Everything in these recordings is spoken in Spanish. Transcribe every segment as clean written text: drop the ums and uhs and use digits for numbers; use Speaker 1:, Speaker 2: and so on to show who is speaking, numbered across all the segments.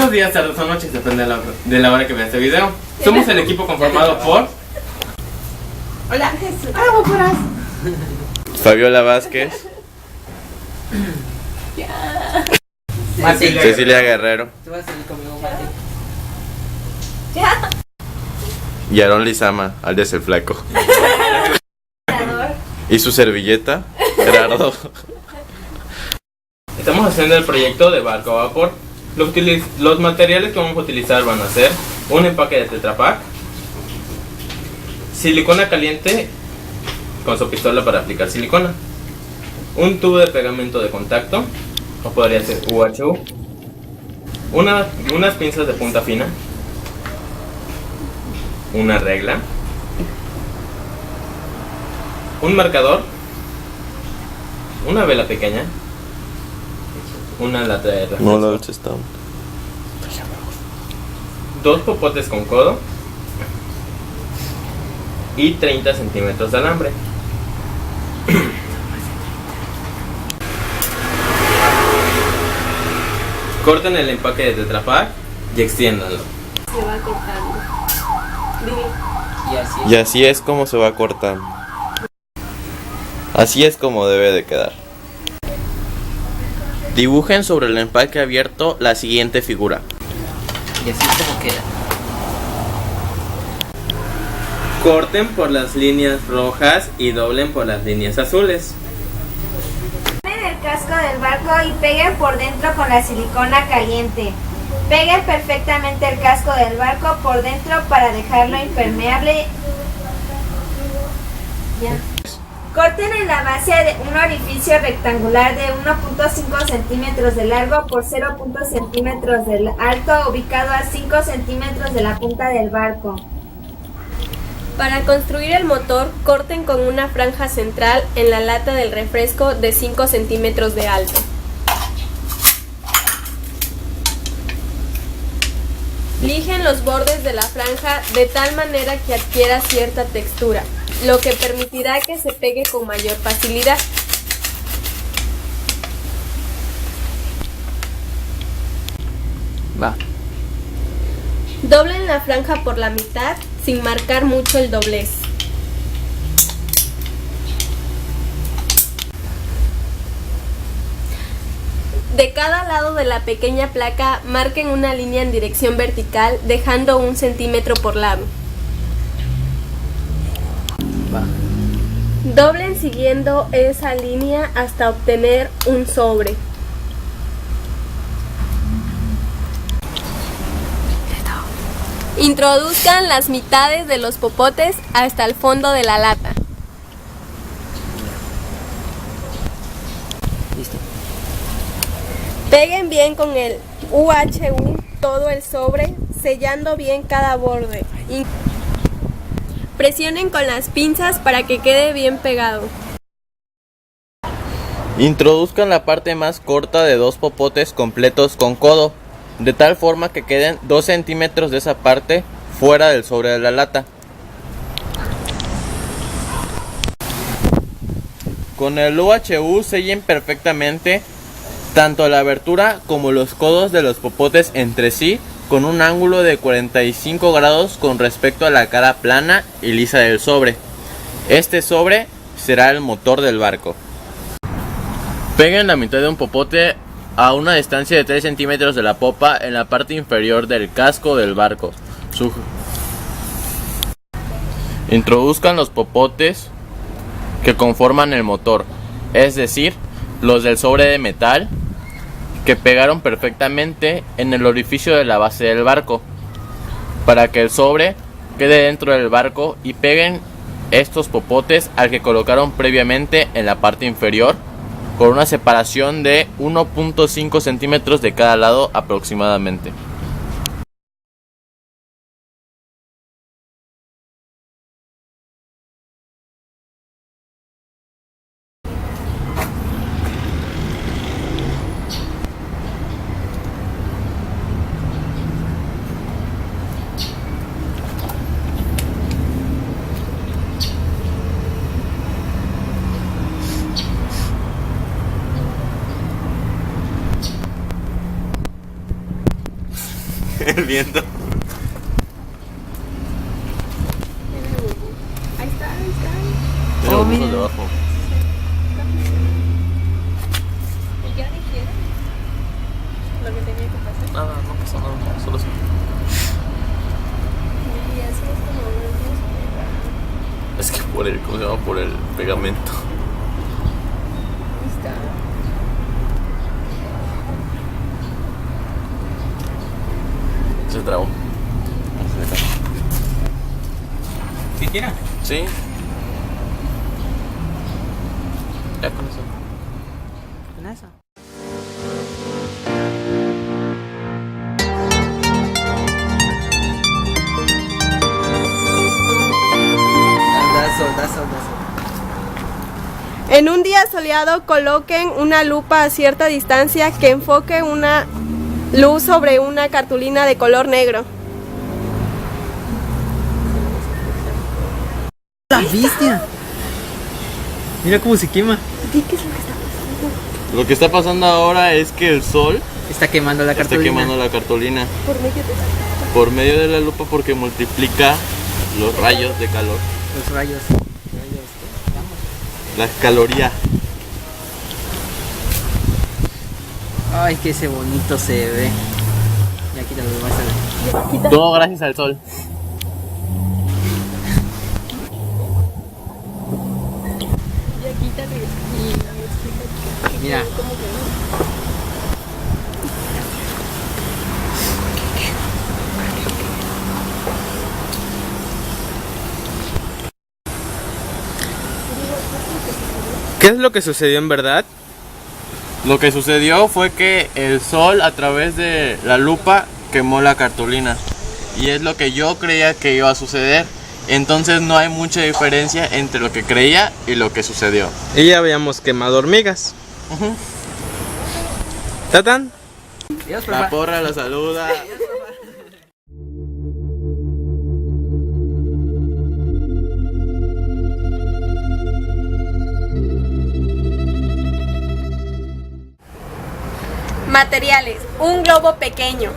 Speaker 1: Buenos días, tardes o noches, depende de la hora que veas este video. Somos el equipo conformado por
Speaker 2: Hola, Jesús.
Speaker 3: Fabiola Vázquez,
Speaker 2: Mati.
Speaker 3: Cecilia Guerrero
Speaker 2: Tú vas a salir conmigo, Mati.
Speaker 3: y Aarón Lizama, alias el Flaco. Y su servilleta, Gerardo.
Speaker 1: Estamos haciendo el proyecto de barco a vapor. Los materiales que vamos a utilizar van a ser un empaque de Tetra Pak, silicona caliente con su pistola para aplicar silicona, un tubo de pegamento de contacto, o podría ser UHU, unas pinzas de punta fina, una regla, un marcador, una vela pequeña, una lata de refresco,
Speaker 3: No, no, está.
Speaker 1: dos popotes con codo y 30 centímetros de alambre. Corten el empaque de Tetra Pak y extiéndanlo.
Speaker 4: Se va cortando.
Speaker 2: Y así es.
Speaker 3: Y así es como se va cortando. Así es como debe de quedar. Dibujen sobre el empaque abierto la siguiente figura.
Speaker 2: Y así es como queda.
Speaker 1: Corten por las líneas rojas y doblen por las líneas azules.
Speaker 5: Tomen el casco del barco y peguen por dentro con la silicona caliente. Peguen perfectamente el casco del barco por dentro para dejarlo impermeable. Ya. Corten en la base de un orificio rectangular de 1.5 centímetros de largo por 0.5 centímetros de alto, ubicado a 5 centímetros de la punta del barco.
Speaker 4: Para construir el motor, corten con una franja central en la lata del refresco de 5 centímetros de alto. Lijen los bordes de la franja de tal manera que adquiera cierta textura, lo que permitirá que se pegue con mayor facilidad.
Speaker 2: Va.
Speaker 4: Doblen la franja por la mitad sin marcar mucho el doblez. De cada lado de la pequeña placa marquen una línea en dirección vertical, dejando 1 centímetro por lado.
Speaker 2: Va.
Speaker 4: Doblen siguiendo esa línea hasta obtener un sobre. Introduzcan las mitades de los popotes hasta el fondo de la lata.
Speaker 2: Listo.
Speaker 4: Peguen bien con el UHU todo el sobre, sellando bien cada borde. Presionen con las pinzas para que quede bien pegado.
Speaker 3: Introduzcan la parte más corta de 2 popotes completos con codo, de tal forma que queden 2 centímetros de esa parte fuera del sobre de la lata. Con el UHU sellen perfectamente tanto la abertura como los codos de los popotes entre sí con un ángulo de 45 grados con respecto a la cara plana y lisa del sobre. Este sobre será el motor del barco. Peguen la mitad de un popote a una distancia de 3 centímetros de la popa en la parte inferior del casco del barco. Introduzcan los popotes que conforman el motor, es decir, los del sobre de metal que pegaron perfectamente en el orificio de la base del barco, para que el sobre quede dentro del barco, y peguen estos popotes al que colocaron previamente en la parte inferior, con una separación de 1.5 centímetros de cada lado aproximadamente. viento.
Speaker 4: Ahí está, ahí está.
Speaker 3: Mira,
Speaker 2: Oh,
Speaker 3: burbujas
Speaker 2: mira.
Speaker 3: debajo.
Speaker 4: ¿Y ya dijeron lo que tenía que pasar?
Speaker 3: Nada, no pasa nada, solo eso.
Speaker 4: Y así es como
Speaker 3: Es que por el, ¿cómo se llama? Por el pegamento.
Speaker 4: ahí está.
Speaker 3: Se trabó.
Speaker 1: ¿Sí tira?
Speaker 3: Sí. Ya con eso.
Speaker 2: Con eso. Dazo.
Speaker 4: En un día soleado, coloquen una lupa a cierta distancia que enfoque una luz sobre una cartulina de color negro.
Speaker 2: ¡La bestia! Mira cómo se quema.
Speaker 3: Lo que está pasando ahora es que el sol
Speaker 2: Está quemando la
Speaker 3: está
Speaker 2: cartulina.
Speaker 3: quemando la cartulina
Speaker 4: Por medio de
Speaker 3: por medio de la lupa porque multiplica los rayos de calor.
Speaker 2: Los rayos.
Speaker 3: La caloría.
Speaker 2: Ay, que ese bonito se ve. Ya quítalo, vas a ver.
Speaker 3: Todo gracias al sol.
Speaker 2: Mira.
Speaker 1: ¿Qué es lo que sucedió en verdad?
Speaker 3: Lo que sucedió fue que el sol a través de la lupa quemó la cartulina. Y es lo que yo creía que iba a suceder. Entonces no hay mucha diferencia entre lo que creía y lo que sucedió.
Speaker 1: Y ya habíamos quemado hormigas. ¿Tatán?
Speaker 2: Dios,
Speaker 3: La porra la saluda.
Speaker 4: Materiales: un globo pequeño,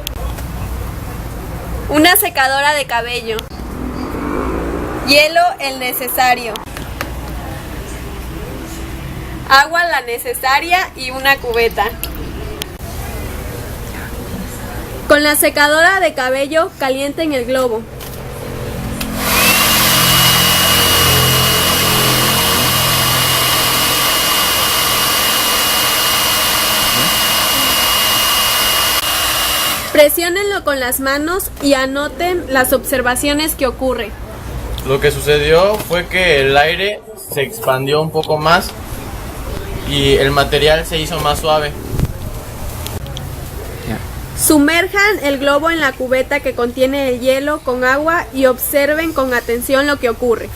Speaker 4: una secadora de cabello, hielo el necesario, agua la necesaria y una cubeta. Con la secadora de cabello calienten el globo. Presiónenlo con las manos y anoten las observaciones que ocurren.
Speaker 3: Lo que sucedió fue que el aire se expandió un poco más y el material se hizo más suave.
Speaker 4: Sumerjan el globo en la cubeta que contiene el hielo con agua y observen con atención lo que ocurre.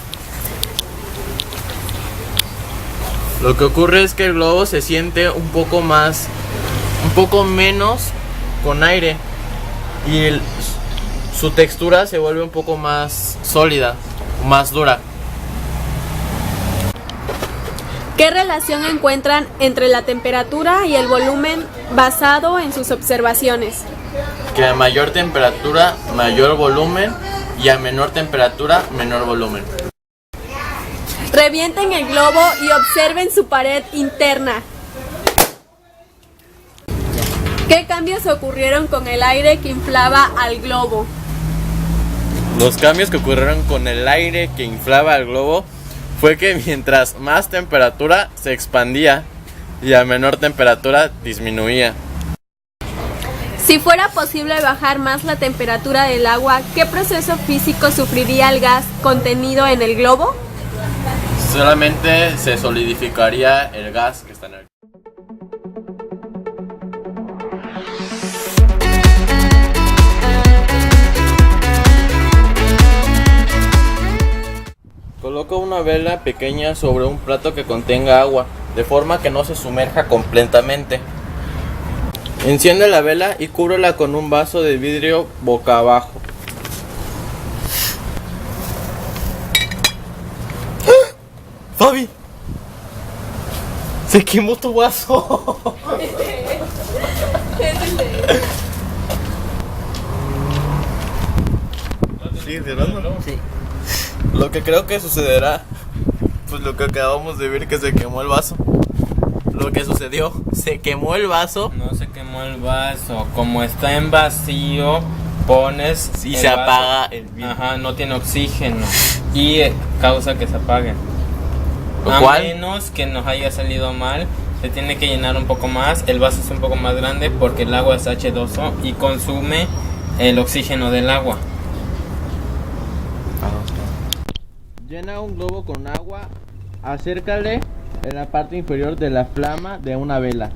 Speaker 3: Lo que ocurre es que el globo se siente un poco menos con aire y su textura se vuelve un poco más sólida, más dura.
Speaker 4: ¿Qué relación encuentran entre la temperatura y el volumen basado en sus observaciones?
Speaker 3: Que a mayor temperatura, mayor volumen y a menor temperatura, menor volumen.
Speaker 4: Revienten el globo y observen su pared interna. ¿Qué cambios ocurrieron con el aire que inflaba al globo?
Speaker 3: Los cambios que ocurrieron con el aire que inflaba el globo fue que mientras más temperatura se expandía y a menor temperatura disminuía.
Speaker 4: Si fuera posible bajar más la temperatura del agua, ¿qué proceso físico sufriría el gas contenido en el globo?
Speaker 3: Solamente se solidificaría el gas que está en el... Coloca una vela pequeña sobre un plato que contenga agua, de forma que no se sumerja completamente. Enciende la vela y cúbrela con un vaso de vidrio boca abajo. ¡Ah! ¡Fabi! ¡Se quemó tu vaso! ¿Sigues grabando?
Speaker 2: Sí.
Speaker 3: Lo que creo que sucederá, pues lo que acabamos de ver, que se quemó el vaso. Lo que sucedió, se quemó el vaso.
Speaker 1: No se quemó el vaso. Como está en vacío, pones.
Speaker 3: Y
Speaker 1: el
Speaker 3: se
Speaker 1: vaso.
Speaker 3: apaga el vidrio.
Speaker 1: Ajá, no tiene oxígeno. Y causa que se apague.
Speaker 3: Lo
Speaker 1: A
Speaker 3: cual-
Speaker 1: menos que nos haya salido mal, se tiene que llenar un poco más. El vaso es un poco más grande porque el agua es H2O y consume el oxígeno del agua.
Speaker 3: Llena un globo con agua, acércale en la parte inferior de la flama de una vela.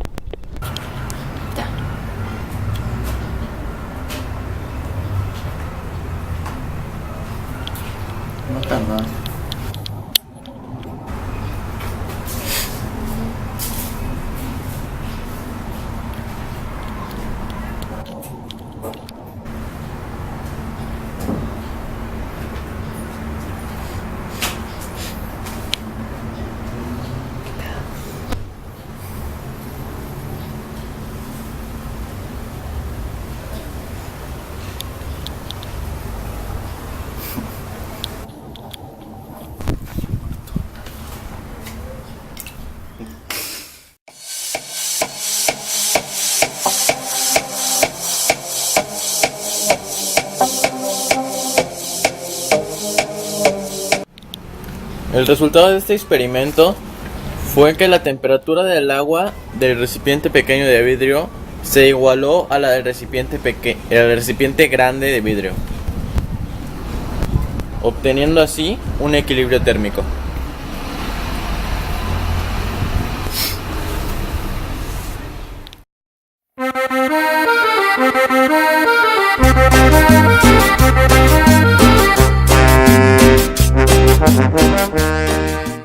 Speaker 2: No tarda.
Speaker 3: El resultado de este experimento fue que la temperatura del agua del recipiente pequeño de vidrio se igualó a la del recipiente grande de vidrio, obteniendo así un equilibrio térmico.